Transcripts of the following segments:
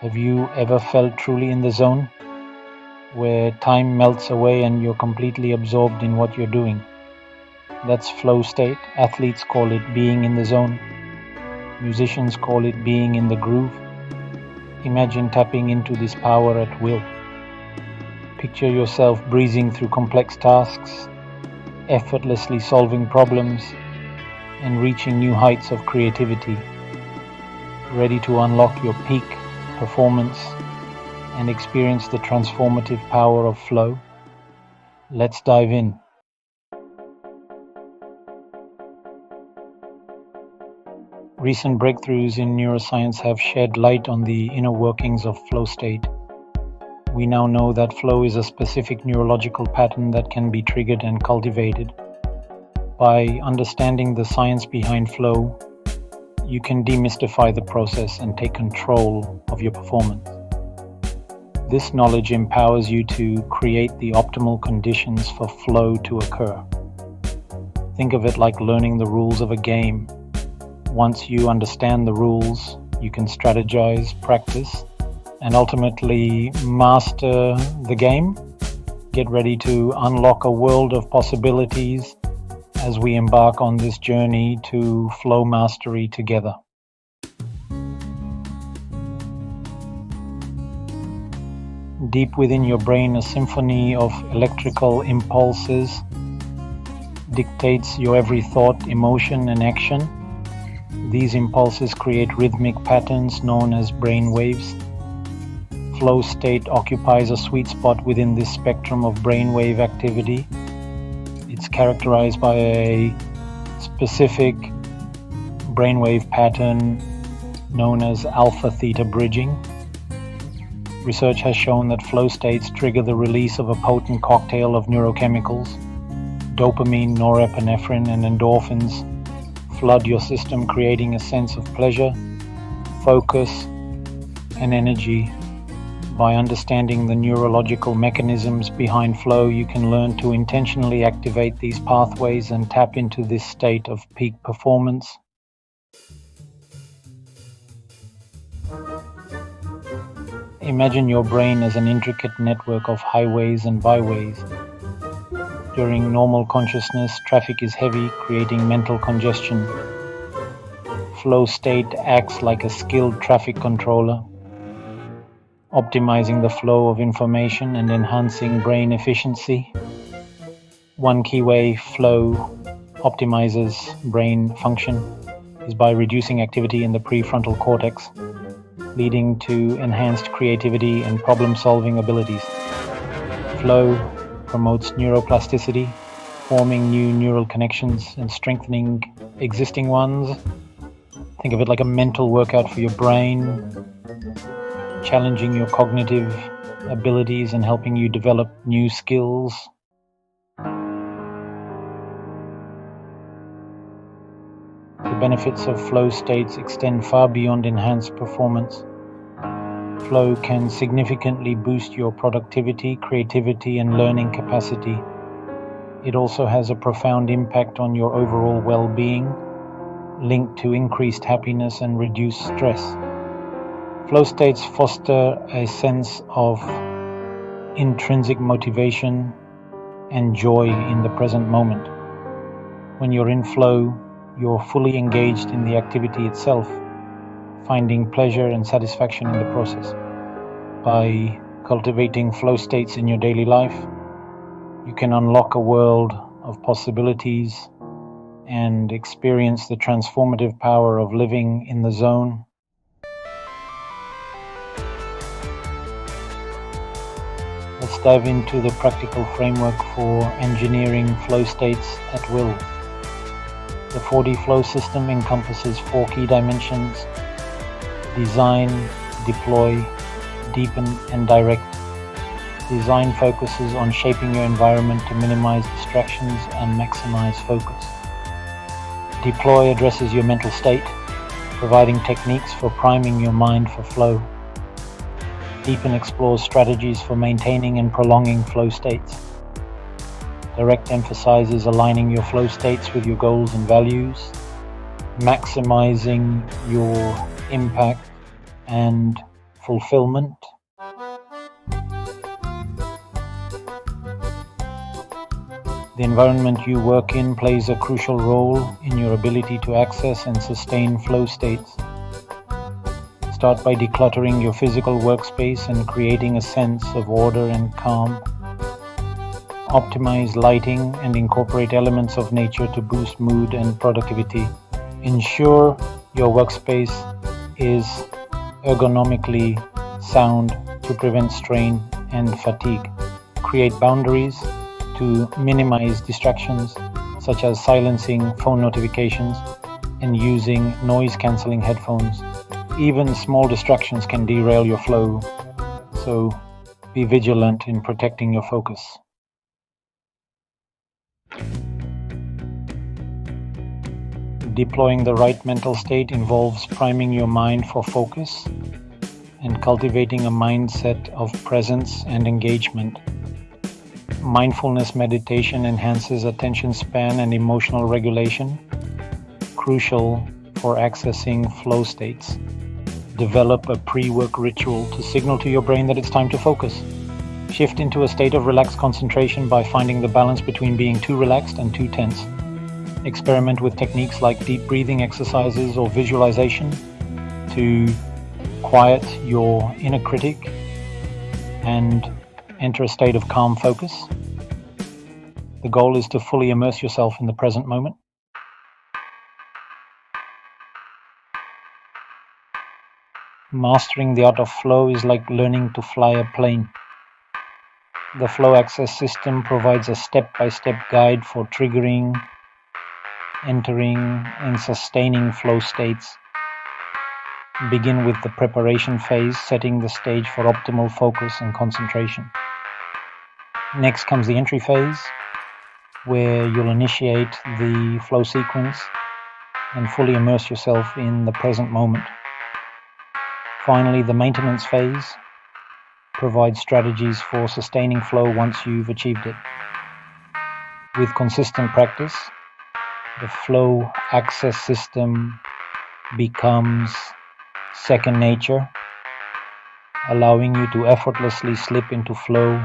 Have you ever felt truly in the zone, where time melts away and you're completely absorbed in what you're doing? That's flow state. Athletes call it being in the zone. Musicians call it being in the groove. Imagine tapping into this power at will. Picture yourself breezing through complex tasks, effortlessly solving problems, and reaching new heights of creativity, ready to unlock your peak performance and experience the transformative power of flow. Let's dive in. Recent breakthroughs in neuroscience have shed light on the inner workings of flow state. We now know that flow is a specific neurological pattern that can be triggered and cultivated. By understanding the science behind flow, you can demystify the process and take control of your performance. This knowledge empowers you to create the optimal conditions for flow to occur. Think of it like learning the rules of a game. Once you understand the rules, you can strategize, practice, and ultimately master the game. Get ready to unlock a world of possibilities as we embark on this journey to flow mastery together. Deep within your brain, a symphony of electrical impulses dictates your every thought, emotion, and action. These impulses create rhythmic patterns known as brain waves. Flow state occupies a sweet spot within this spectrum of brainwave activity. It's characterized by a specific brainwave pattern known as alpha-theta bridging. Research has shown that flow states trigger the release of a potent cocktail of neurochemicals. Dopamine, norepinephrine, and endorphins flood your system, creating a sense of pleasure, focus, and energy. By understanding the neurological mechanisms behind flow, you can learn to intentionally activate these pathways and tap into this state of peak performance. Imagine your brain as an intricate network of highways and byways. During normal consciousness, traffic is heavy, creating mental congestion. Flow state acts like a skilled traffic controller, optimizing the flow of information and enhancing brain efficiency. One key way flow optimizes brain function is by reducing activity in the prefrontal cortex, leading to enhanced creativity and problem-solving abilities. Flow promotes neuroplasticity, forming new neural connections and strengthening existing ones. Think of it like a mental workout for your brain, challenging your cognitive abilities and helping you develop new skills. The benefits of flow states extend far beyond enhanced performance. Flow can significantly boost your productivity, creativity, and learning capacity. It also has a profound impact on your overall well-being, linked to increased happiness and reduced stress. Flow states foster a sense of intrinsic motivation and joy in the present moment. When you're in flow, you're fully engaged in the activity itself, finding pleasure and satisfaction in the process. By cultivating flow states in your daily life, you can unlock a world of possibilities and experience the transformative power of living in the zone. Let's dive into the practical framework for engineering flow states at will. The 4D flow system encompasses 4 key dimensions: design, deploy, deepen, and direct. Design focuses on shaping your environment to minimize distractions and maximize focus. Deploy addresses your mental state, providing techniques for priming your mind for flow. Deepen explores strategies for maintaining and prolonging flow states. Direct emphasizes aligning your flow states with your goals and values, maximizing your impact, and fulfillment. The environment you work in plays a crucial role in your ability to access and sustain flow states. Start by decluttering your physical workspace and creating a sense of order and calm. Optimize lighting and incorporate elements of nature to boost mood and productivity. Ensure your workspace is ergonomically sound to prevent strain and fatigue. Create boundaries to minimize distractions, such as silencing phone notifications and using noise-canceling headphones. Even small distractions can derail your flow, so be vigilant in protecting your focus. Deploying the right mental state involves priming your mind for focus and cultivating a mindset of presence and engagement. Mindfulness meditation enhances attention span and emotional regulation, crucial for accessing flow states. Develop a pre-work ritual to signal to your brain that it's time to focus. Shift into a state of relaxed concentration by finding the balance between being too relaxed and too tense. Experiment with techniques like deep breathing exercises or visualization to quiet your inner critic and enter a state of calm focus. The goal is to fully immerse yourself in the present moment. Mastering the art of flow is like learning to fly a plane. The Flow Access system provides a step-by-step guide for triggering, entering, and sustaining flow states. Begin with the preparation phase, setting the stage for optimal focus and concentration. Next comes the entry phase, where you'll initiate the flow sequence and fully immerse yourself in the present moment. Finally, the maintenance phase provides strategies for sustaining flow once you've achieved it. With consistent practice, the Flow Access system becomes second nature, allowing you to effortlessly slip into flow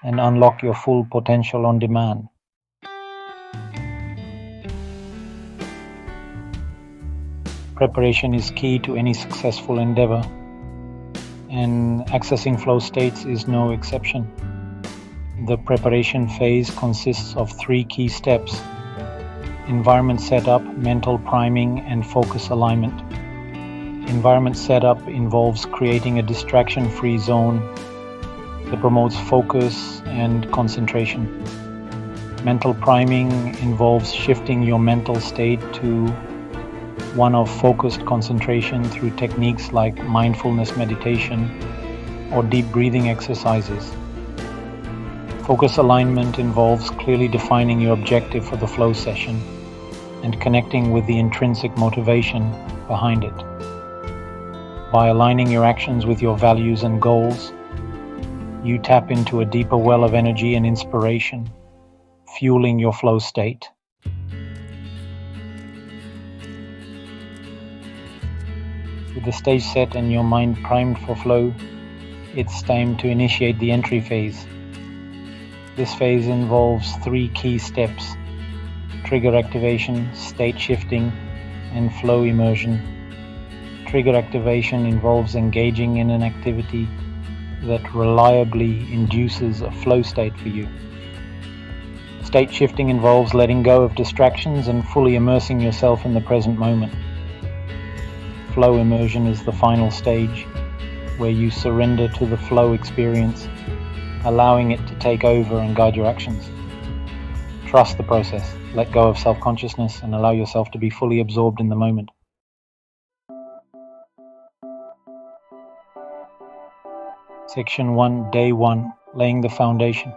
and unlock your full potential on demand. Preparation is key to any successful endeavor, and accessing flow states is no exception. The preparation phase consists of 3 key steps: environment setup, mental priming, and focus alignment. Environment setup involves creating a distraction-free zone that promotes focus and concentration. Mental priming involves shifting your mental state to one of focused concentration through techniques like mindfulness meditation or deep breathing exercises. Focus alignment involves clearly defining your objective for the flow session and connecting with the intrinsic motivation behind it. By aligning your actions with your values and goals, you tap into a deeper well of energy and inspiration, fueling your flow state. With the stage set and your mind primed for flow, it's time to initiate the entry phase. This phase involves 3 key steps: trigger activation, state shifting, and flow immersion. Trigger activation involves engaging in an activity that reliably induces a flow state for you. State shifting involves letting go of distractions and fully immersing yourself in the present moment. Flow immersion is the final stage, where you surrender to the flow experience, allowing it to take over and guide your actions. Trust the process, let go of self-consciousness, and allow yourself to be fully absorbed in the moment. Section 1, Day 1, Laying the Foundation.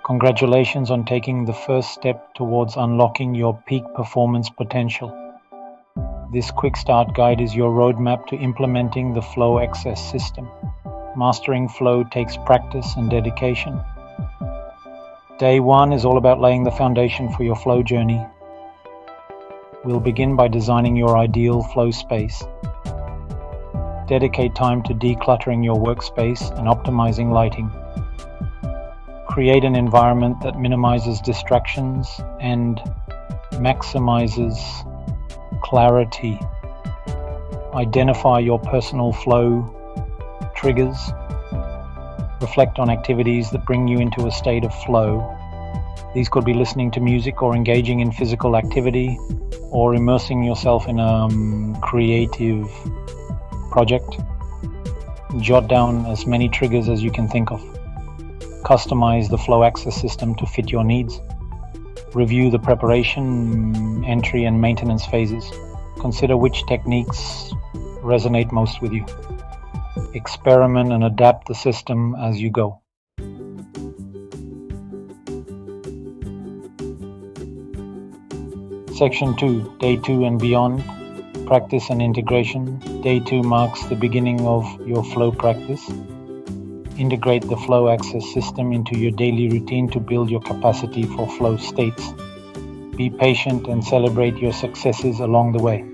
Congratulations on taking the first step towards unlocking your peak performance potential. This quick start guide is your roadmap to implementing the Flow Access system. Mastering flow takes practice and dedication. Day 1 is all about laying the foundation for your flow journey. We'll begin by designing your ideal flow space. Dedicate time to decluttering your workspace and optimizing lighting. Create an environment that minimizes distractions and maximizes clarity. Identify your personal flow triggers. Reflect on activities that bring you into a state of flow. These could be listening to music or engaging in physical activity or immersing yourself in a creative project. Jot down as many triggers as you can think of. Customize the flow access system to fit your needs. Review the preparation, entry, and maintenance phases. Consider which techniques resonate most with you. Experiment and adapt the system as you go. Section 2, Day 2 and Beyond, Practice and Integration. Day 2 marks the beginning of your flow practice. Integrate the flow access system into your daily routine to build your capacity for flow states. Be patient and celebrate your successes along the way.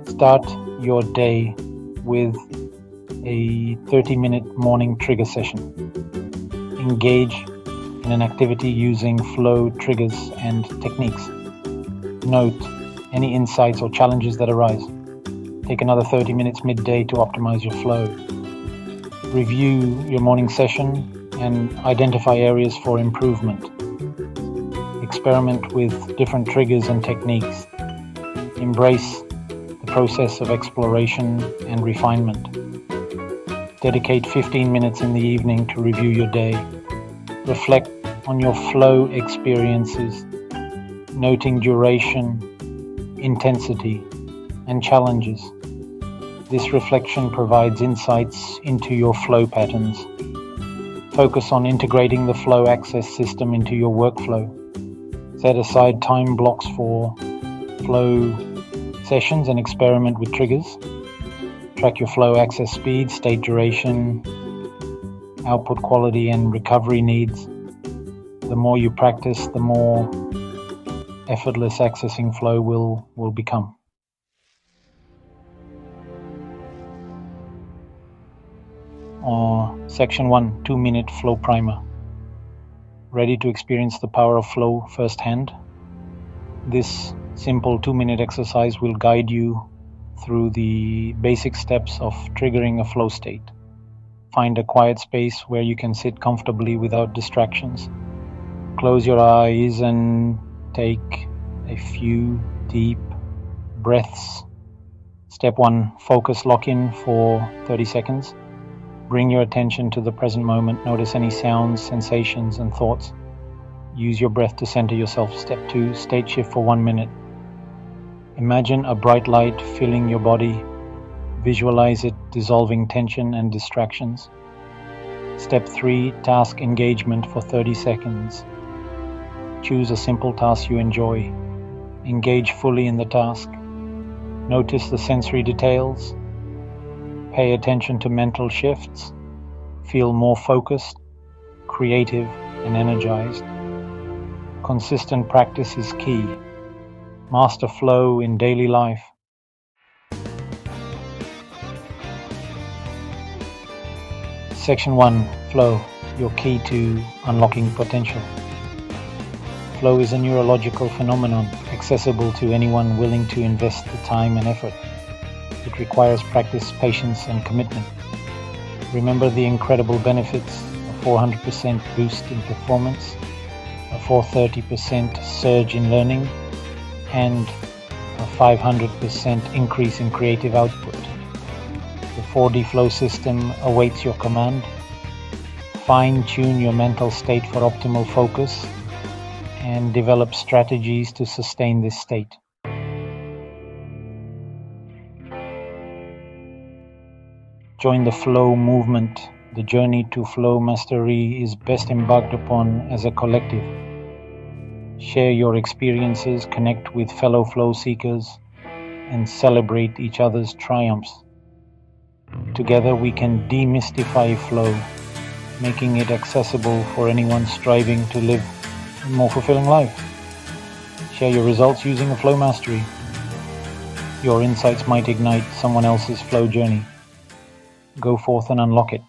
Start your day with a 30-minute morning trigger session. Engage in an activity using flow triggers and techniques. Note any insights or challenges that arise. Take another 30 minutes midday to optimize your flow. Review your morning session and identify areas for improvement. Experiment with different triggers and techniques. Embrace the process of exploration and refinement. Dedicate 15 minutes in the evening to review your day. Reflect on your flow experiences, noting duration, intensity, and challenges. This reflection provides insights into your flow patterns. Focus on integrating the flow access system into your workflow. Set aside time blocks for flow sessions and experiment with triggers. Track your flow access speed, state duration, output quality, and recovery needs. The more you practice, the more effortless accessing flow will become. Or Section 1, 2-minute flow primer. Ready to experience the power of flow firsthand? This simple 2-minute exercise will guide you through the basic steps of triggering a flow state. Find a quiet space where you can sit comfortably without distractions. Close your eyes and take a few deep breaths. Step 1, focus lock-in for 30 seconds. Bring your attention to the present moment. Notice any sounds, sensations, and thoughts. Use your breath to center yourself. Step 2, state shift for 1 minute. Imagine a bright light filling your body. Visualize it dissolving tension and distractions. Step 3, task engagement for 30 seconds. Choose a simple task you enjoy. Engage fully in the task. Notice the sensory details. Pay attention to mental shifts. Feel more focused, creative, and energized. Consistent practice is key. Master flow in daily life. Section 1, Flow, your key to unlocking potential. Flow is a neurological phenomenon accessible to anyone willing to invest the time and effort. It requires practice, patience, and commitment. Remember the incredible benefits: a 400% boost in performance, a 430% surge in learning, and a 500% increase in creative output. The 4D flow system awaits your command. Fine-tune your mental state for optimal focus and develop strategies to sustain this state. Join the flow movement. The journey to flow mastery is best embarked upon as a collective. Share your experiences, connect with fellow flow seekers, and celebrate each other's triumphs. Together we can demystify flow, making it accessible for anyone striving to live a more fulfilling life. Share your results using a flow mastery. Your insights might ignite someone else's flow journey. Go forth and unlock it.